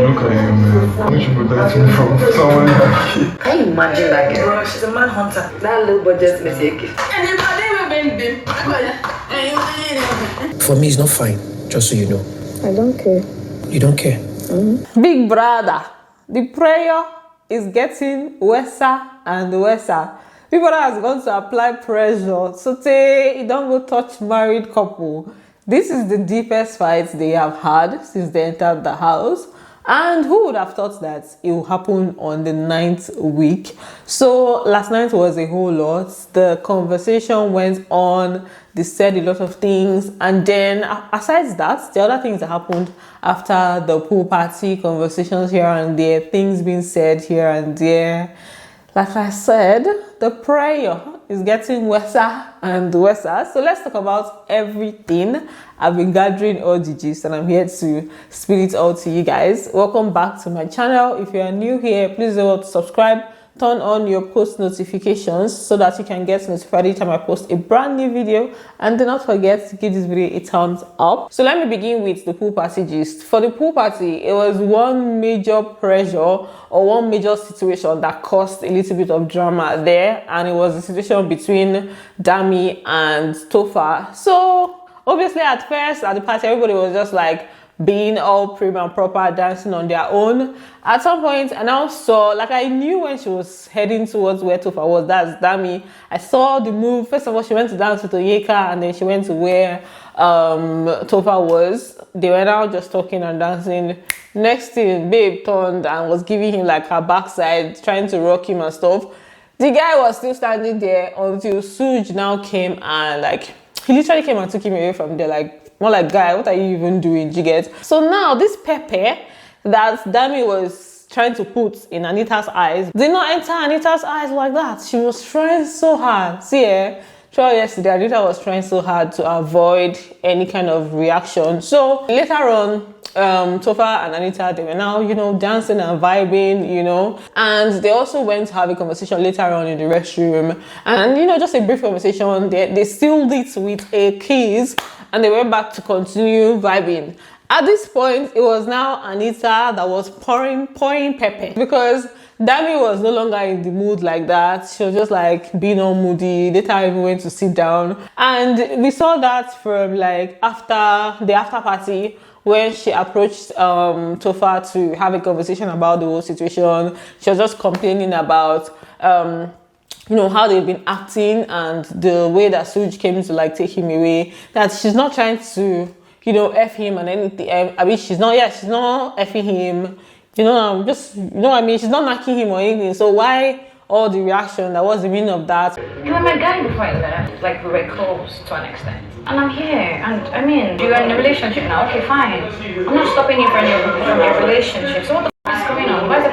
look at you, man. I wish you protecting me from someone like you. Can you imagine that girl? Bro, she's a manhunter. That little budget mistake. For me, it's not fine, just so you know. I don't care. You don't care? Big brother, the prayer is getting worse and worse. Big brother has gone to apply pressure. So say he don't go touch married couple. This is the deepest fight they have had since they entered the house. And who would have thought that it will happen on the 9th week? So last night was a whole lot. The conversation went on. They said a lot of things. And then aside that, the other things that happened after the pool party, conversations here and there, things being said here and there. Like I said, the prayer is getting worse and worse. So let's talk about everything. I've been gathering all the gist and I'm here to spill it all to you guys. Welcome back to my channel. If you are new here, please don't subscribe. Turn on your post notifications so that you can get notified each time I post a brand new video. And do not forget to give this video a thumbs up. So let me begin with the pool party gist. For the pool party, it was one major pressure or one major situation that caused a little bit of drama there. And it was the situation between Dami and Tofa. So obviously at first at the party, everybody was just like being all prim and proper, dancing on their own. At some point, I now saw, like I knew when she was heading towards where Tofa was, that's Dami. I saw the move. First of all, she went to dance with Oyeka and then she went to where Tofa was. They were now just talking and dancing. Next thing, babe turned and was giving him like her backside, trying to rock him and stuff. The guy was still standing there until Suj now came and like, he literally came and took him away from there, like, more like, guy, what are you even doing? You get? So now this pepper that Dami was trying to put in Anita's eyes did not enter Anita's eyes like that. She was trying so hard. See, throughout yesterday, Anita was trying so hard to avoid any kind of reaction. So later on, Tofa and Anita, they were now, you know, dancing and vibing, you know, and they also went to have a conversation later on in the restroom, and, you know, just a brief conversation. They sealed it with a kiss and they went back to continue vibing. At this point, it was now Anita that was pouring pepper because Dami was no longer in the mood like that. She was just like being all moody. Later, I even went to sit down, and we saw that from like after the after party, when she approached Tofa to have a conversation about the whole situation. She was just complaining about you know, how they've been acting and the way that Suj came to like take him away. That she's not trying to, you know, F him and anything. I mean, she's not effing him. You know, just, you know what I mean? She's not knocking him or anything. So why all the reaction? That was the meaning of that. You were my guy before you left. Like, we were close to an extent. And I'm here, and I mean, you're in a relationship now, okay, fine. I'm not stopping you from your relationship. So what the f is going on? Why is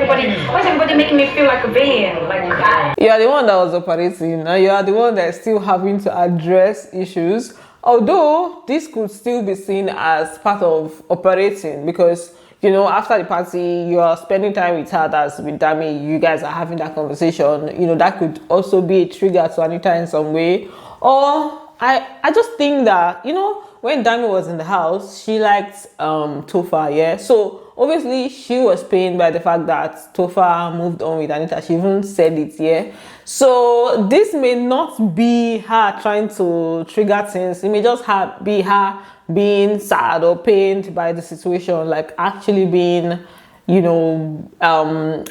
everybody making me feel like a villain? Like, you are the one that was operating, and you are the one that's still having to address issues. Although this could still be seen as part of operating, because, you know, after the party, you are spending time with her, that's with Dami, you guys are having that conversation. You know, that could also be a trigger to Anita in some way. Or I just think that, you know, when Dami was in the house, she liked Tofa, yeah. So obviously she was pained by the fact that Tofa moved on with Anita. She even said it, yeah. So this may not be her trying to trigger things. It may just be her being sad or pained by the situation, like actually being, you know,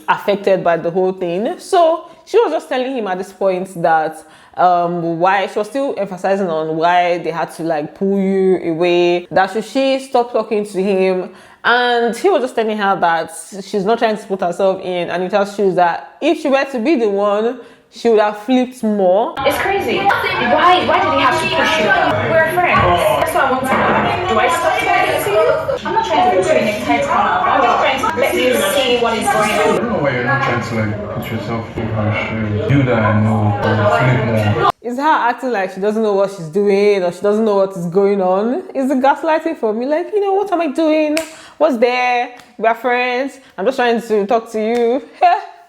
affected by the whole thing. So she was just telling him at this point that why she was still emphasizing on why they had to like pull you away, that should she stop talking to him. And he was just telling her that she's not trying to put herself in Anita's shoes, that if she were to be the one, she would have flipped more. it's crazy. Why did he have to push you? We're friends. That's what I want to know. Do I stop talking to you? I'm not trying to put you in a tight corner. I'm just trying to let you see what is going on. I don't know why you're not trying to like put yourself in her shoes. You that I know, flip more. Is her acting like she doesn't know what she's doing or she doesn't know what is going on? Is the gaslighting for me? Like, you know, what am I doing? What's there? We're friends. I'm just trying to talk to you.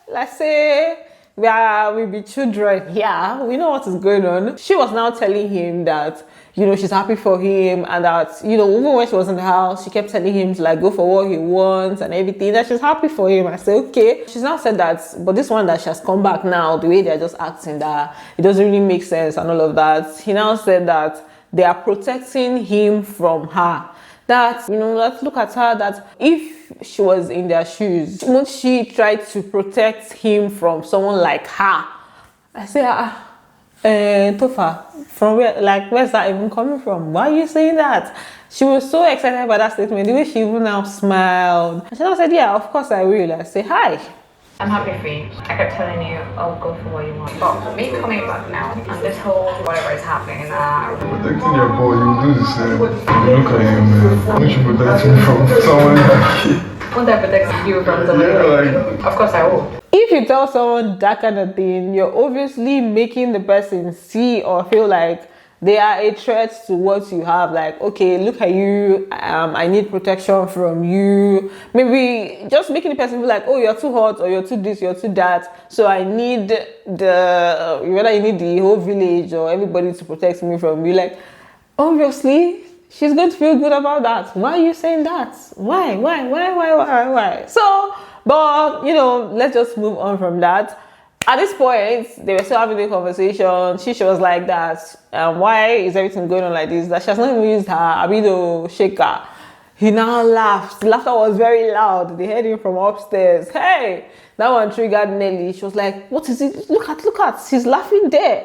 Let's say we be children. Yeah, we know what is going on. She was now telling him that, you know, she's happy for him, and that, you know, even when she was in the house, she kept telling him to like go for what he wants and everything, that she's happy for him. I said, okay. She's now said that, but this one that she has come back now, the way they're just acting, that it doesn't really make sense and all of that. He now said that they are protecting him from her. That, you know, let's look at her, that if she was in their shoes, won't she try to protect him from someone like her? I say, Tofa, from where, like, where's that even coming from? Why are you saying that? She was so excited by that statement, the way she even now smiled. And she now said, yeah, of course I will. I say, hi. I'm happy for you. I kept telling you, oh, go for what you want. But me coming back now, and this whole whatever is happening now. Protecting your boy, you do the same. You look at him, man. Why should protect him from someone like you? Won't I protect you from somebody like you? Of course I will. If you tell someone that kind of thing, you're obviously making the person see or feel like they are a threat to what you have. Like, okay, look at you, I need protection from you. Maybe just making the person feel like, oh, you're too hot, or you're too this, you're too that, so I need whether you need the whole village or everybody to protect me from you. Like, obviously she's going to feel good about that. Why are you saying that? Why? So, but, you know, let's just move on from that. At this point, they were still having a conversation. She was like that. Why is everything going on like this? That she has not even used her abido shaker. He now laughed. The laughter was very loud. They heard him from upstairs. Hey, that one triggered Nelly. She was like, "What is it? Look at! She's laughing there,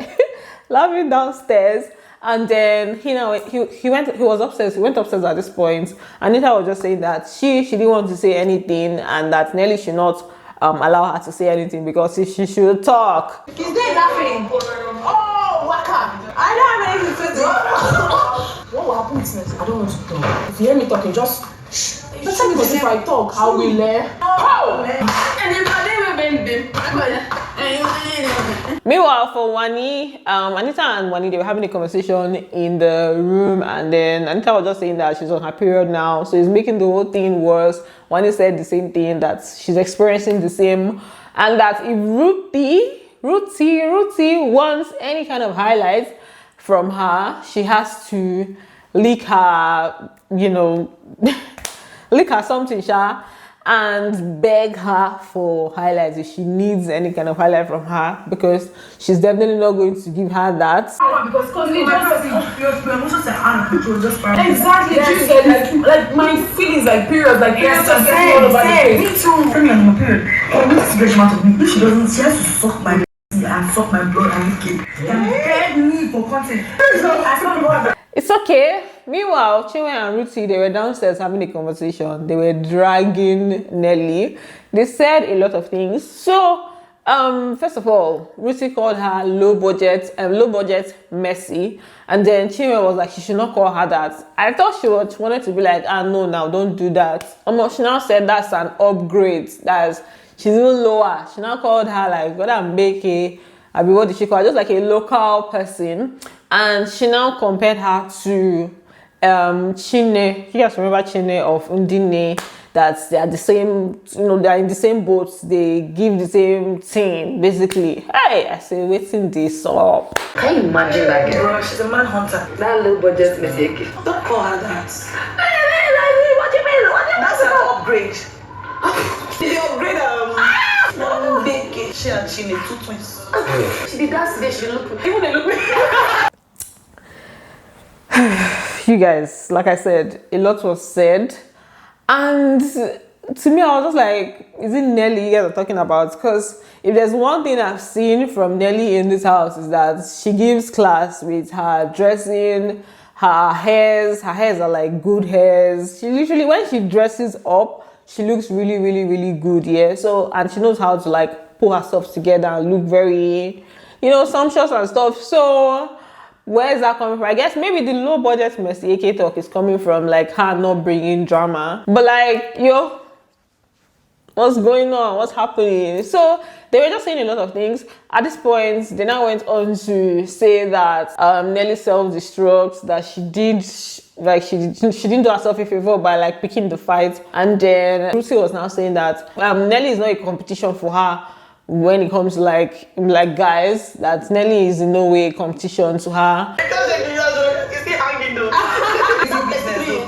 laughing downstairs." And then he was upstairs. He went upstairs at this point. Anita was just saying that she didn't want to say anything, and that Nelly should not allow her to say anything because she should talk. He's there laughing. Oh, waka! I don't have anything to say. What will happen is next? I don't want to talk. If you hear me talking, just shh. Better because if I talk, I will learn. Meanwhile, for Wani, Anita and Wani, they were having a conversation in the room, and then Anita was just saying that she's on her period now, so it's making the whole thing worse. Wani said the same thing, that she's experiencing the same, and that if Rhuthee wants any kind of highlights from her, she has to leak her, you know, leak her something, and beg her for highlights if she needs any kind of highlight from her, because she's definitely not going to give her that. Because your emotions are out of control. Exactly. Yes. Like my feelings, like periods, like periods are all over the place. Me too. Tell me I'm on my period. Oh, this is very smart of me. If she doesn't, she has to suck my and suck my blood and lick it. And beg me for content. It's okay. Meanwhile, CHINWE and Rhuthee, they were downstairs having a conversation. They were dragging Nelly. They said a lot of things. So, first of all, Rhuthee called her low budget messy, and then CHINWE was like, she should not call her that. I thought she wanted to be like, no, now don't do that. She now said that's an upgrade. She's even lower. She now called her like, what I'm baking. What did she call her? Just like a local person. And she now compared her to CHINWE. You guys remember CHINWE of Undine, that they are the same, you know, they are in the same boat, they give the same thing, basically. Hey, I say, waiting this up. Can you imagine that girl? She's a manhunter. That low budget mistake. Don't call her that. What do you mean? That's an upgrade. The upgrade, big. She and CHINWE, two twins. She did that today. She looked. Even they look. You guys, like I said, a lot was said, and to me, I was just like, is it Nelly you guys are talking about? Because if there's one thing I've seen from Nelly in this house, is that she gives class with her dressing, her hairs are like good hairs. She literally, when she dresses up, she looks really, really, really good, yeah. So, and she knows how to like pull herself together and look very, you know, sumptuous and stuff. So where is that coming from? I guess maybe the low budget Mercy AK talk is coming from like her not bringing drama. But like, yo, what's going on? What's happening? So they were just saying a lot of things. At this point, they now went on to say that Nelly self-destruct, that she didn't do herself a favor by like picking the fight. And then Rhuthee was now saying that Nelly is not a competition for her, when it comes to like guys, that Nelly is in no way competition to her.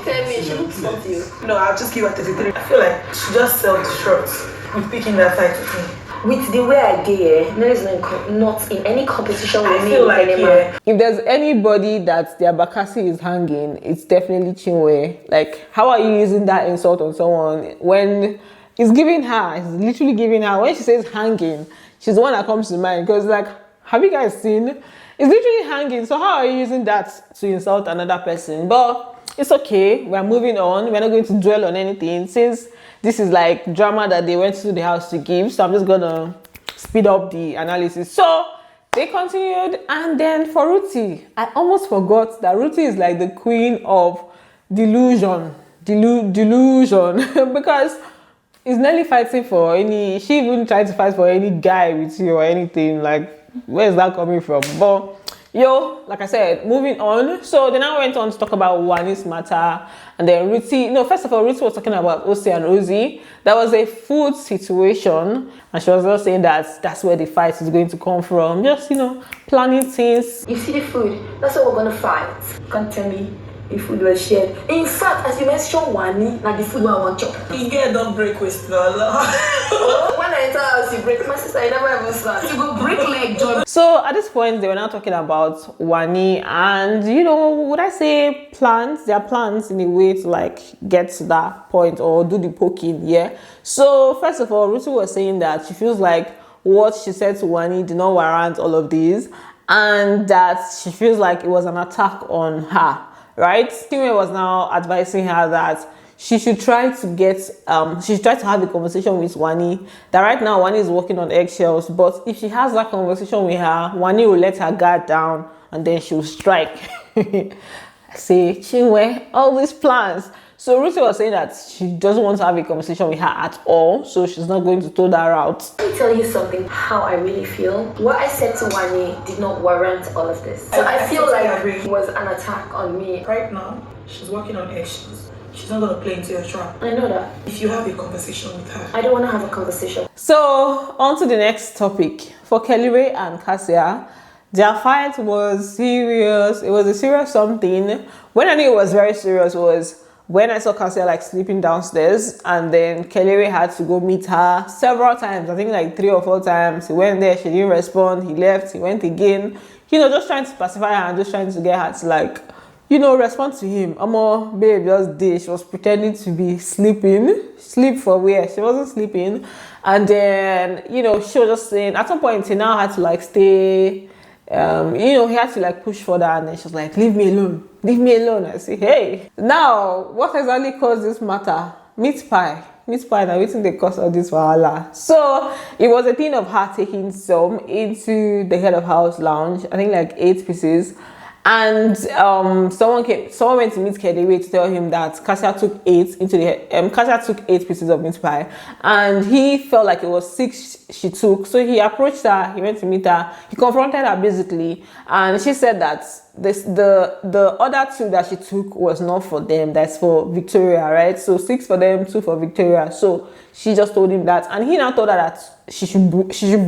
Tell me, she looks up to you. No, I'll just give her 33. I feel like she just self-destruct with picking that fight with me. With the way I did, Nelly's not in any competition with I me. feel like, yeah. If there's anybody that their bakasi is hanging, it's definitely CHINWE. Like, how are you using that insult on someone when it's giving her, it's literally giving her, when she says hanging, she's the one that comes to mind. Because, like, have you guys seen? It's literally hanging. So how are you using that to insult another person? But it's okay. We're moving on. We're not going to dwell on anything since this is like drama that they went to the house to give. So I'm just gonna speed up the analysis. So they continued, and then for Rhuthee, I almost forgot that Rhuthee is like the queen of delusion. Delusion. Because is Nelly fighting for any, she even tried to fight for any guy with you or anything? Like, where is that coming from? But yo, like I said, moving on. So they now went on to talk about Wani's matter, and then Rhuthee. No, first of all, Rhuthee was talking about Osi and Ozzy. That was a food situation, and she was just saying that that's where the fight is going to come from. Just, you know, planning things. You see the food, that's what we're gonna fight. Can't tell me the food was shared. In fact, as you mentioned Wani, now the food I want chop. You get don't break with the When I enter house, you break my sister, I never ever start. You go break leg, John. So at this point, they were now talking about Wani, and you know, would I say plans? Their plans in a way to like get to that point or do the poking, yeah. So first of all, Rhuthee was saying that she feels like what she said to Wani did not warrant all of these, and that she feels like it was an attack on her. Right? CHINWE was now advising her that she should try to get, she should try to have a conversation with Wani. That right now Wani is walking on eggshells, but if she has that conversation with her, Wani will let her guard down and then she will strike. I say, CHINWE, all these plans. So Rhuthee was saying that she doesn't want to have a conversation with her at all, so she's not going to throw that out. Let me tell you something, how I really feel. What I said to Wani did not warrant all of this. So I feel like it was an attack on me. Right now, she's working on eggshells. She's not gonna play into your trap. I know that. If you have a conversation with her, I don't want to have a conversation. So on to the next topic. For KASSIA and KASSIA, their fight was serious. It was a serious something. When I knew it was very serious was when I saw KASSIA like sleeping downstairs, and then KASSIA had to go meet her several times. I think like 3 or 4 times. He went there, she didn't respond. He left, he went again. You know, just trying to pacify her and just trying to get her to like, you know, respond to him. Amo, babe, just did. She was pretending to be sleeping. Sleep for where? She wasn't sleeping. And then, you know, she was just saying, at some point, he now had to like stay. You know, he had to like push further, and then she was like, leave me alone. Leave me alone. I say, hey. Now, what exactly caused this matter? Meat pie. Meat pie, now waiting the cause of this wahala. So, it was a thing of her taking some into the head of house lounge. I think like 8 pieces. And someone went to meet KASSIA to tell him that KASSIA took 8 into the KASSIA took 8 pieces of meat pie, and he felt like it was 6 she took. So he approached her, he went to meet her, he confronted her basically, and she said that the other 2 that she took was not for them, that's for Victoria, right? So 6 for them, 2 for Victoria. So she just told him that, and he now told her that she should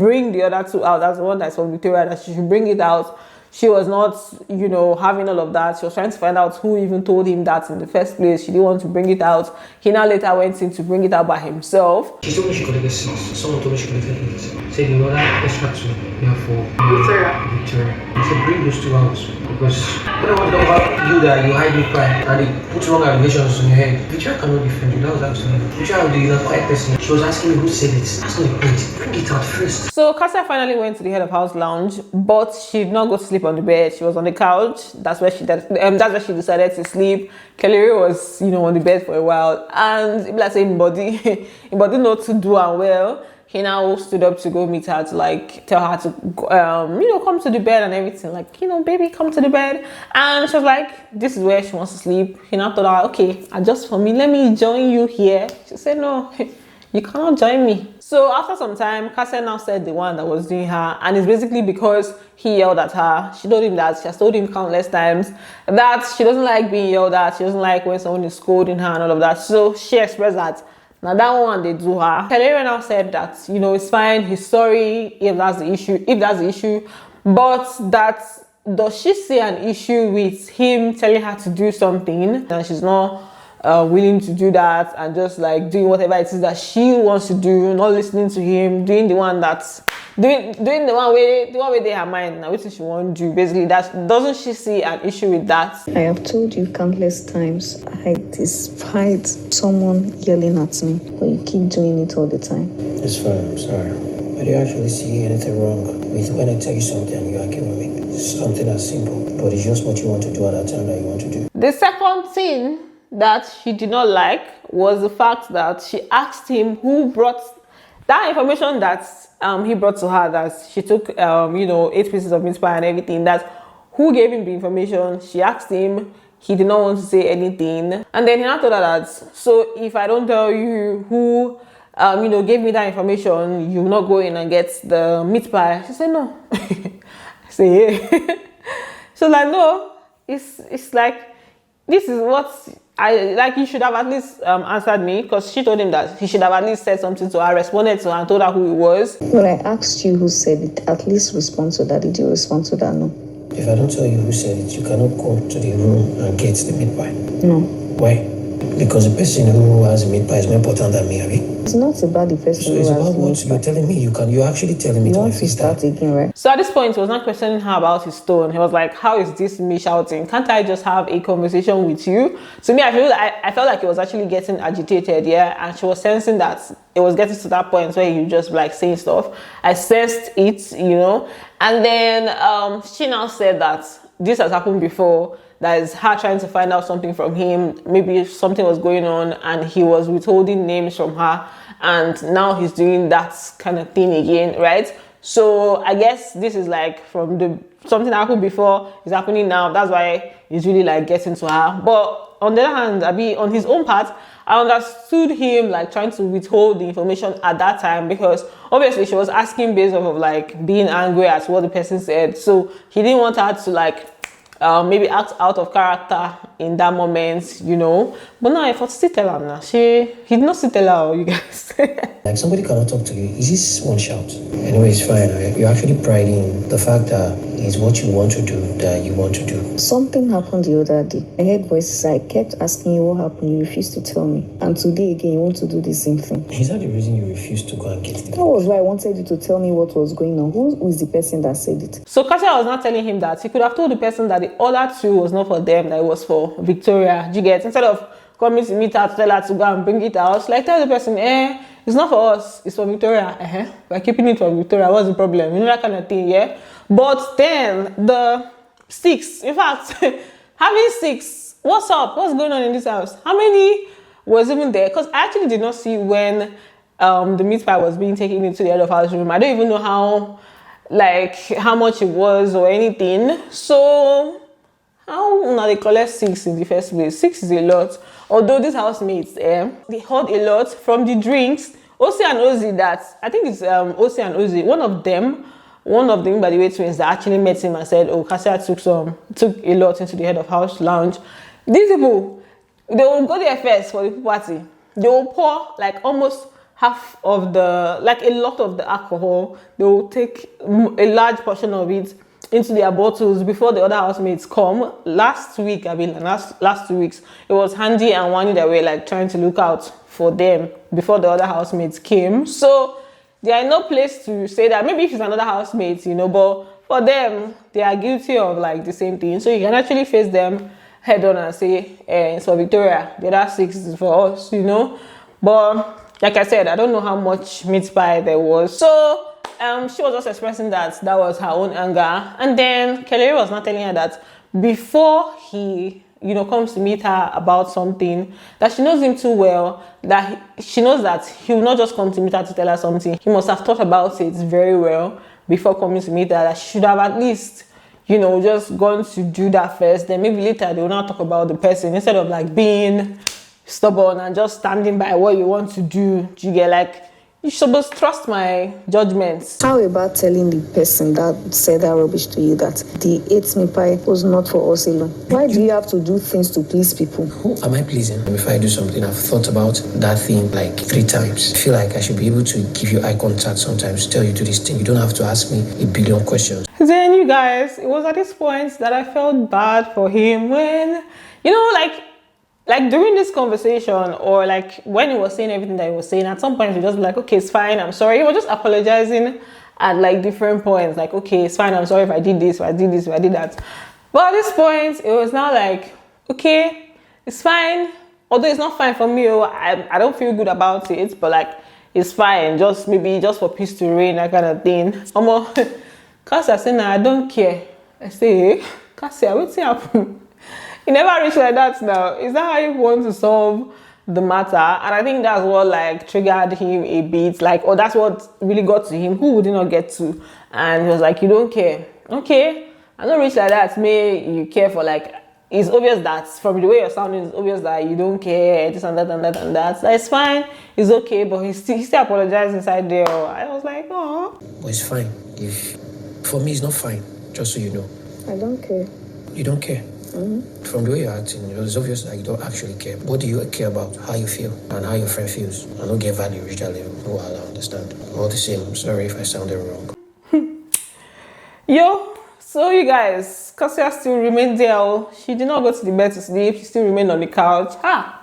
bring the other 2 out. That's the one that's for Victoria, that she should bring it out. She was not, you know, having all of that. She was trying to find out who even told him that in the first place. She didn't want to bring it out. He now later went in to bring it out by himself. She told me she could have guessed 6. Someone told me she could have taken it. Said, you know that extra 2, therefore, Victoria. I said, bring those 2 out. Because when I want to know about you that you hide me pride and they put wrong allegations on your head, Victoria cannot defend you. That was absolutely. Victoria was the quiet person. She was asking me who said it. That's not the point. Bring it out first. So KASSIA finally went to the head of house lounge, but she did not go to sleep on the bed. She was on the couch. That's where she decided to sleep. KASSIA was, you know, on the bed for a while, and like saying body not to do and well. He now stood up to go meet her to like tell her to you know, come to the bed and everything, like, you know, baby, come to the bed. And she was like, this is where she wants to sleep. He now told her, okay, adjust for me, let me join you here. She said, no, you cannot join me. So after some time, KASSIA now said the one that was doing her, and it's basically because he yelled at her. She told him that she has told him countless times that she doesn't like being yelled at. She doesn't like when someone is scolding her and all of that. So she expressed that Now that one they do her. Kelly now said that, you know, it's fine, he's sorry if that's the issue, but that does she see an issue with him telling her to do something and she's not willing to do that, and just like doing whatever it is that she wants to do, not listening to him, doing the one that's doing the one way they her mind now, which she won't do. Basically, that doesn't she see an issue with that? I have told you countless times, I despise someone yelling at me, but you keep doing it all the time. It's fine, I'm sorry. I don't actually see anything wrong with when I tell you something and you argue with me. It's something that's simple, but it's just what you want to do at that time that you want to do. The second thing that she did not like was the fact that she asked him who brought that information that he brought to her, that she took you know, 8 pieces of meat pie and everything, that who gave him the information. She asked him, he did not want to say anything, and then he now told her that, so if I don't tell you who you know, gave me that information, you will not go in and get the meat pie. She said no. I say yeah. So like, no, it's like, this is what I like. You should have at least answered me, because she told him that he should have at least said something to her, responded to her, and told her who it was. But I asked you who said it, at least respond to that. Did you respond to that? No. If I don't tell you who said it, you cannot go to the room and get the meat pie. No. Why? Because the person who has the meat pie is more important than me, Abby. It's not about the person So who it's has about the what meat you're pie. telling me. You're actually telling me You to my want to face start that. taking, right? So at this point, he was not questioning her about his tone. He was like, how is this me shouting? Can't I just have a conversation with you? To me, I felt like he was actually getting agitated, yeah, and she was sensing that it was getting to that point where you just like saying stuff. I sensed it, you know. And then she now said that this has happened before. That is her trying to find out something from him. Maybe something was going on and he was withholding names from her, and now he's doing that kind of thing again, right? So I guess this is like from something that happened before is happening now. That's why he's really like getting to her. But on the other hand, Abi, on his own part, I understood him like trying to withhold the information at that time, because obviously she was asking based off of like being angry at what the person said. So he didn't want her to like maybe act out of character in that moment, you know. But now if I still tell her now, he did not still tell her, you guys. Like, somebody cannot talk to you. Is this one shout? Anyway, it's fine, right? You're actually priding the fact that it's what you want to do that you want to do. Something happened the other day. I heard voices. I kept asking you what happened. You refused to tell me. And today again, you want to do the same thing. Is that the reason you refused to go and get it? That was why I wanted you to tell me what was going on. Who is the person that said it? So KASSIA was not telling him that. He could have told the person that the other two was not for them, that it was for Victoria. Do you get? Instead of coming to meet her to tell her to go and bring it out, like tell the person, it's not for us, it's for Victoria. We're keeping it for Victoria. What's the problem? You know, that kind of thing, yeah? But then the 6, in fact, having 6, what's up? What's going on in this house? How many was even there? Because I actually did not see when the meat pie was being taken into the head of house room. I don't even know how much it was or anything. So how now they collect 6 in the first place? 6 is a lot. Although these housemates, they heard a lot from the drinks. Osi and Ozzy, that I think it's Osi and Ozzy. One of them, by the way, twins, that actually met him and said, "Oh, KASSIA took a lot into the head of house lounge." These people, they will go there first for the party. They will pour like almost half of the, like a lot of the alcohol. They will take a large portion of it into their bottles before the other housemates come. Last 2 weeks, it was Handy and Wani that were like trying to look out for them before the other housemates came. So they are in no place to say that. Maybe if it's another housemate, you know, but for them, they are guilty of like the same thing. So you can actually face them head on and say, it's for Victoria, the other 6 is for us, you know. But like I said, I don't know how much meat pie there was. So she was just expressing that was her own anger. And then Kelly was not telling her that before he, you know, comes to meet her about something, that she knows him too well, that she knows that he will not just come to meet her to tell her something. He must have thought about it very well before coming to meet her, that she should have at least, you know, just gone to do that first. Then maybe later they will not talk about the person, instead of like being stubborn and just standing by what you want to do. You get like, You're supposed to trust my judgments. How about telling the person that said that rubbish to you that the 8 me pie was not for us alone? Why do you have to do things to please people? Who am I pleasing? Before I do something, I've thought about that thing like 3 times. I feel like I should be able to give you eye contact sometimes, tell you to this thing. You don't have to ask me a billion questions. Then you guys, it was at this point that I felt bad for him when, you know, like during this conversation, or like when he was saying everything that he was saying, at some point he just be like, okay, it's fine, I'm sorry. He was just apologizing at like different points, like, okay, it's fine, I'm sorry if I did this, if I did this, if I did that. But at this point, it was now like, okay, it's fine. Although it's not fine for me, I don't feel good about it, but like, it's fine, just maybe just for peace to reign, that kind of thing. Kassia said, nah, I don't care. I say, hey, Kassia, what's happening? It never reached like that now. Is that how you want to solve the matter? And I think that's what like triggered him a bit. Like, oh, that's what really got to him. Who would he not get to? And he was like, you don't care. Okay, I don't reach like that. May you care for like, it's obvious that from the way you're sounding, it's obvious that you don't care, this and that and that and that. That's fine, it's okay, but he still apologized inside there. I was like, oh. But it's fine. For me, it's not fine, just so you know. I don't care. You don't care? From the way you're acting, it's obvious that you don't actually care. What do you care about? How you feel and how your friend feels. I don't get value reach that level. Oh, I understand. All the same, I'm sorry if I sounded wrong. Yo, so you guys, Kassia still remained there. She did not go to the bed to sleep. She still remained on the couch.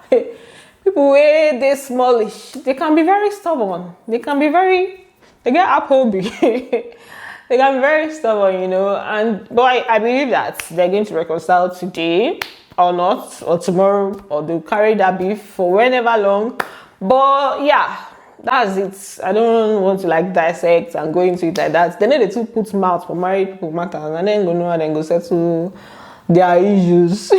People way they smallish. They can be very stubborn. They get uphold. They can be very stubborn, you know, but I believe that they're going to reconcile today or not, or tomorrow, or they'll carry that beef for whenever long. But yeah, that's it. I don't want to like dissect and go into it like that. They know they two put mouth for married people matters, and then go know and then go settle their issues.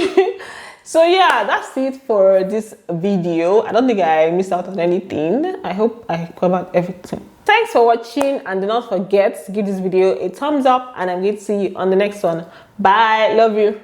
So yeah, that's it for this video. I don't think I missed out on anything. I hope I covered everything. Thanks for watching, and do not forget to give this video a thumbs up, and I'm going to see you on the next one. Bye. Love you.